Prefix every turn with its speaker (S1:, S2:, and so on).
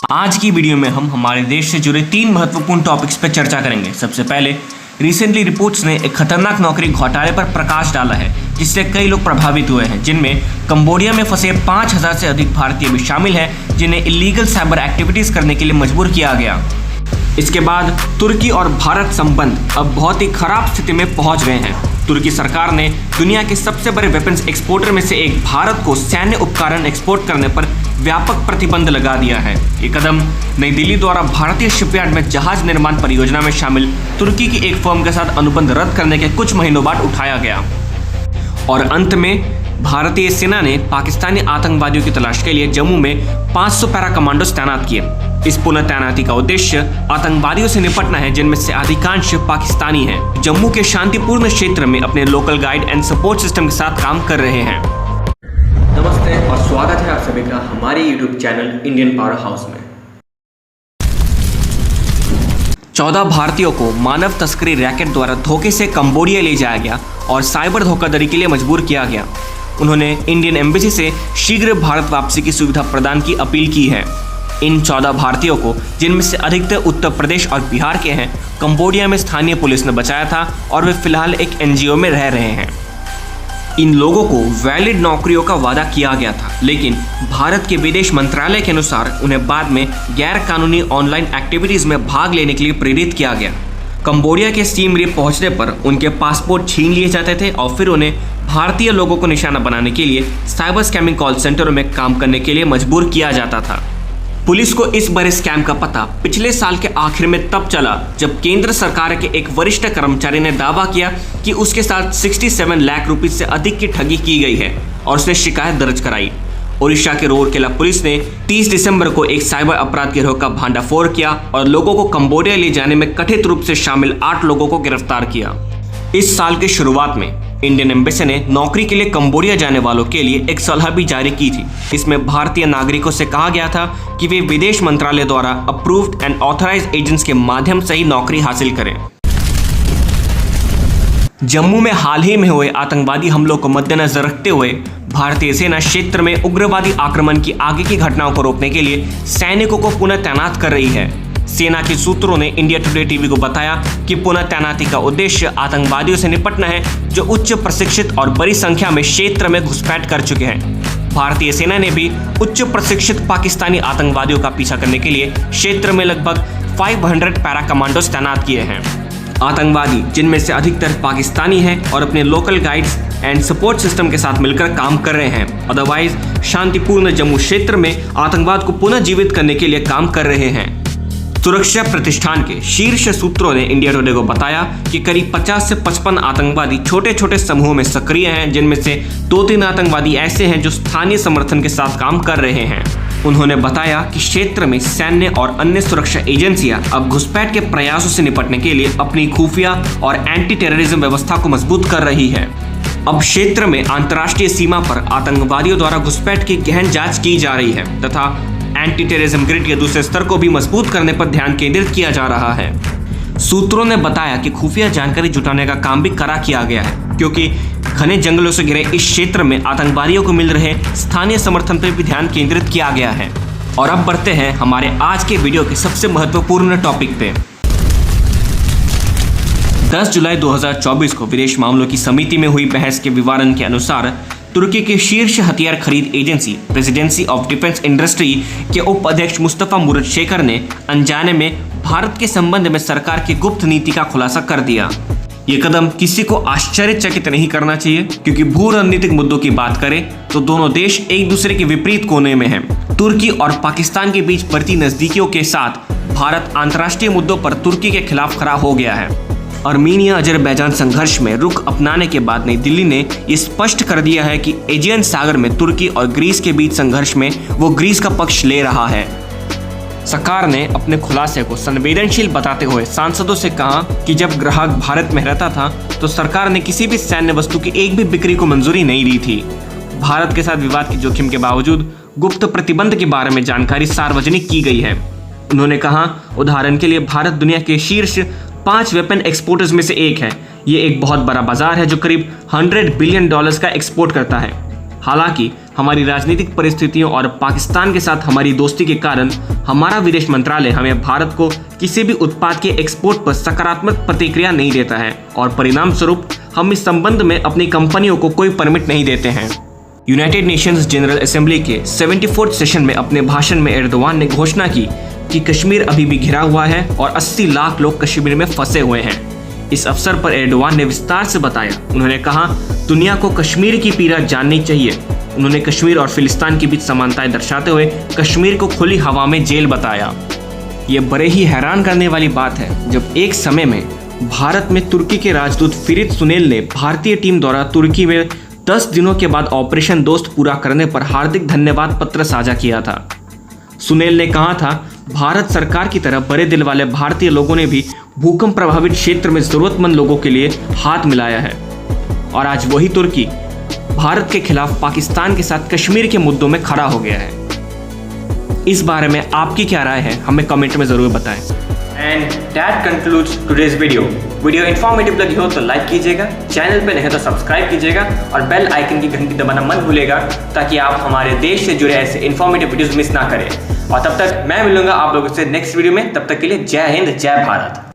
S1: आज की वीडियो में हम हमारे देश से जुड़े 3 महत्वपूर्ण टॉपिक्स पर चर्चा करेंगे। सबसे पहले, रिसेंटली रिपोर्ट्स ने एक खतरनाक नौकरी घोटाले पर प्रकाश डाला है जिससे कई लोग प्रभावित हुए हैं, जिनमें कंबोडिया में फंसे 5000 से अधिक भारतीय भी शामिल हैं जिन्हें इलीगल साइबर एक्टिविटीज करने के लिए मजबूर किया गया। इसके बाद तुर्की और भारत संबंध अब बहुत ही खराब स्थिति में पहुंच गए हैं। तुर्की सरकार ने दुनिया के सबसे बड़े वेपन्स एक्सपोर्टर में से एक भारत को सैन्य उपकरण एक्सपोर्ट करने पर व्यापक प्रतिबंध लगा दिया है। ये कदम नई दिल्ली द्वारा भारतीय शिपयार्ड में जहाज निर्माण परियोजना में शामिल तुर्की की एक फर्म के साथ अनुबंध रद्द करने के कुछ महीनों बाद उठाया गया। और अंत में भारतीय सेना ने पाकिस्तानी आतंकवादियों की तलाश के लिए जम्मू में 500 पैरा कमांडोज तैनात किए। इस पुनः तैनाती का उद्देश्य आतंकवादियों से निपटना है जिनमें से अधिकांश पाकिस्तानी हैं, जम्मू के शांतिपूर्ण क्षेत्र में अपने local guide and support system के साथ काम कर रहे हैं। नमस्ते और स्वागत है आप सभी का हमारे YouTube channel Indian power house में। 14 भारतीयों को मानव तस्करी रैकेट द्वारा धोखे से कंबोडिया ले जाया गया और साइबर धोखाधड़ी के लिए मजबूर किया गया। उन्होंने इंडियन एम्बेसी से शीघ्र भारत वापसी की सुविधा प्रदान की अपील की है। इन 14 भारतीयों को, जिनमें से अधिकतर उत्तर प्रदेश और बिहार के हैं, कंबोडिया में स्थानीय पुलिस ने बचाया था और वे फिलहाल एक NGO में रह रहे हैं। इन लोगों को वैलिड नौकरियों का वादा किया गया था, लेकिन भारत के विदेश मंत्रालय के अनुसार उन्हें बाद में गैर कानूनी ऑनलाइन एक्टिविटीज में भाग लेने के लिए प्रेरित किया गया। कंबोडिया के सीम रिप पहुंचने पर उनके पासपोर्ट छीन लिए जाते थे और फिर उन्हें भारतीय लोगों को निशाना बनाने के लिए साइबर स्कैमिंग कॉल सेंटरों में काम करने के लिए मजबूर किया जाता था। पुलिस को इस बड़े स्कैम का पता पिछले साल के आखिर में तब चला जब केंद्र सरकार के एक वरिष्ठ कर्मचारी ने दावा किया कि उसके साथ 67 लाख रुपए से अधिक की ठगी की गई है और उसने शिकायत दर्ज कराई। ओडिशा के रूरकेला पुलिस ने 30 दिसंबर को एक साइबर अपराध गिरोह का भांडाफोड़ किया और लोगों को कंबोडिया ले जाने में कथित रूप से शामिल 8 लोगों को गिरफ्तार किया। इस साल के शुरुआत में इंडियन एम्बेसी ने नौकरी के लिए कंबोडिया जाने वालों के लिए एक सलाह भी जारी की थी। इसमें भारतीय नागरिकों से कहा गया था कि वे विदेश मंत्रालय द्वारा अप्रूव्ड एंड ऑथराइज्ड एजेंट्स के माध्यम से ही नौकरी हासिल करें। जम्मू में हाल ही में हुए आतंकवादी हमलों को मद्देनजर रखते हुए भारतीय सेना क्षेत्र में उग्रवादी आक्रमण की आगे की घटनाओं को रोकने के लिए सैनिकों को पुनः तैनात कर रही है। सेना के सूत्रों ने इंडिया टुडे टीवी को बताया कि पुनः तैनाती का उद्देश्य आतंकवादियों से निपटना है जो उच्च प्रशिक्षित और बड़ी संख्या में क्षेत्र में घुसपैठ कर चुके हैं। भारतीय सेना ने भी उच्च प्रशिक्षित पाकिस्तानी आतंकवादियों का पीछा करने के लिए क्षेत्र में लगभग 500 पैरा कमांडोज तैनात किए हैं। आतंकवादी, जिनमें से अधिकतर पाकिस्तानी हैं और अपने local guides and support system के साथ मिलकर काम कर रहे हैं, अदरवाइज शांतिपूर्ण जम्मू क्षेत्र में आतंकवाद को पुनः जीवित करने के लिए काम कर रहे हैं। सुरक्षा प्रतिष्ठान के शीर्ष सूत्रों ने इंडिया टुडे को बताया कि करीब 50 से 55 आतंकवादी छोटे छोटे समूहों में सक्रिय हैं, जिनमें से 2-3 आतंकवादी ऐसे हैं जो स्थानीय समर्थन के साथ काम कर रहे हैं। उन्होंने बताया कि क्षेत्र में सैन्य और अन्य सुरक्षा एजेंसियां अब घुसपैठ के प्रयासों से निपटने के लिए अपनी खुफिया और एंटी टेररिज्म व्यवस्था को मजबूत कर रही है। अब क्षेत्र में अंतर्राष्ट्रीय सीमा पर आतंकवादियों द्वारा घुसपैठ की गहन जांच की जा रही है तथा एंटी टेररिज्म ग्रिड के दूसरे स्तर को भी मजबूत करने पर ध्यान केंद्रित किया जा रहा है। सूत्रों ने बताया कि खुफिया जानकारी जुटाने का काम भी कड़ा किया गया है, क्योंकि घने जंगलों से घिरे इस क्षेत्र में आतंकवादियों को मिल रहे स्थानीय समर्थन पर भी ध्यान केंद्रित किया गया है। और अब बढ़ते हैं हमारे आज के वीडियो के सबसे महत्वपूर्ण टॉपिक पे। 10 जुलाई 2024 को विदेश मामलों की समिति में हुई बहस के विवरण के अनुसार तुर्की के शीर्ष हथियार खरीद agency presidency of defence industry के उप अध्यक्ष मुस्तफा मुरद शेखर ने अनजाने में भारत के संबंध में सरकार की गुप्त नीति का खुलासा कर दिया। ये कदम किसी को आश्चर्यचकित नहीं करना चाहिए, क्योंकि भू रणनीतिक मुद्दों की बात करें तो दोनों देश एक दूसरे के विपरीत कोने में हैं। तुर्की और पाकिस्तान के बीच बढ़ती नजदीकियों के साथ भारत अंतर्राष्ट्रीय मुद्दों पर तुर्की के खिलाफ खड़ा हो गया है। आर्मीनिया अजरबैजान संघर्ष में रुख अपनाने के बाद नई दिल्ली ने यह स्पष्ट कर दिया है कि एजियन सागर में तुर्की और ग्रीस के बीच संघर्ष में वो ग्रीस का पक्ष ले रहा है। सरकार ने अपने खुलासे को संवेदनशील बताते हुए सांसदों से कहा कि जब ग्राहक भारत में रहता था तो सरकार ने किसी भी सैन्य वस्तु की एक भी बिक्री को मंजूरी नहीं दी थी। भारत के साथ विवाद के जोखिम के बावजूद गुप्त प्रतिबंध के बारे में जानकारी सार्वजनिक की गई है। उन्होंने कहा, उदाहरण के लिए भारत दुनिया के शीर्ष 5 वेपन एक्सपोर्टर्स में से एक है। ये एक बहुत बड़ा बाजार है जो करीब $100 बिलियन का एक्सपोर्ट करता है। हालांकि हमारी राजनीतिक परिस्थितियों और पाकिस्तान के साथ हमारी दोस्ती के कारण हमारा विदेश मंत्रालय हमें भारत को किसी भी उत्पाद के एक्सपोर्ट पर सकारात्मक प्रतिक्रिया नहीं देता है और परिणाम स्वरूप हम इस संबंध में अपनी कंपनियों को कोई परमिट नहीं देते हैं। यूनाइटेड नेशंस जनरल असेंबली के 74th सेशन में अपने भाषण में एर्दोवान ने घोषणा की कि कश्मीर अभी भी घिरा हुआ है और 80 लाख लोग कश्मीर में फंसे हुए हैं। इस अवसर पर एर्दोवान ने विस्तार से बताया। उन्होंने कहा, दुनिया को कश्मीर की पीड़ा जाननी चाहिए। उन्होंने कश्मीर और फिलिस्तीन के बीच समानताएं दर्शाते हुए कश्मीर को खुली हवा में जेल बताया। ये बड़े ही हैरान करने वाली बात है जब एक समय में भारत में तुर्की के राजदूत फिरित सुनेल ने भारतीय टीम द्वारा तुर्की में 10 दिनों के बाद ऑपरेशन दोस्त पूरा करने पर हार्दिक धन्यवाद पत्र साझा किया था। सुनेल ने कहा था, भारत सरकार की तरह बड़े दिल वाले भारतीय लोगों ने भी भूकंप प्रभावित क्षेत्र में जरूरतमंद लोगों के लिए हाथ मिलाया है और आज वही तुर्की भारत के खिलाफ पाकिस्तान के साथ कश्मीर के मुद्दों में खड़ा हो गया है। इस बारे में आपकी क्या राय है, हमें कमेंट में जरूर बताएं। And that concludes today's video informative लगी हो तो लाइक कीजिएगा, चैनल पे नहीं तो सब्सक्राइब कीजिएगा और बेल आइकन की घंटी दबाना मत भूलिएगा ताकि आप हमारे देश से जुड़े ऐसे इन्फॉर्मेटिव वीडियोस मिस ना करें। और तब तक मैं मिलूंगा आप लोगों से नेक्स्ट वीडियो में। तब तक के लिए जय हिंद, जय भारत।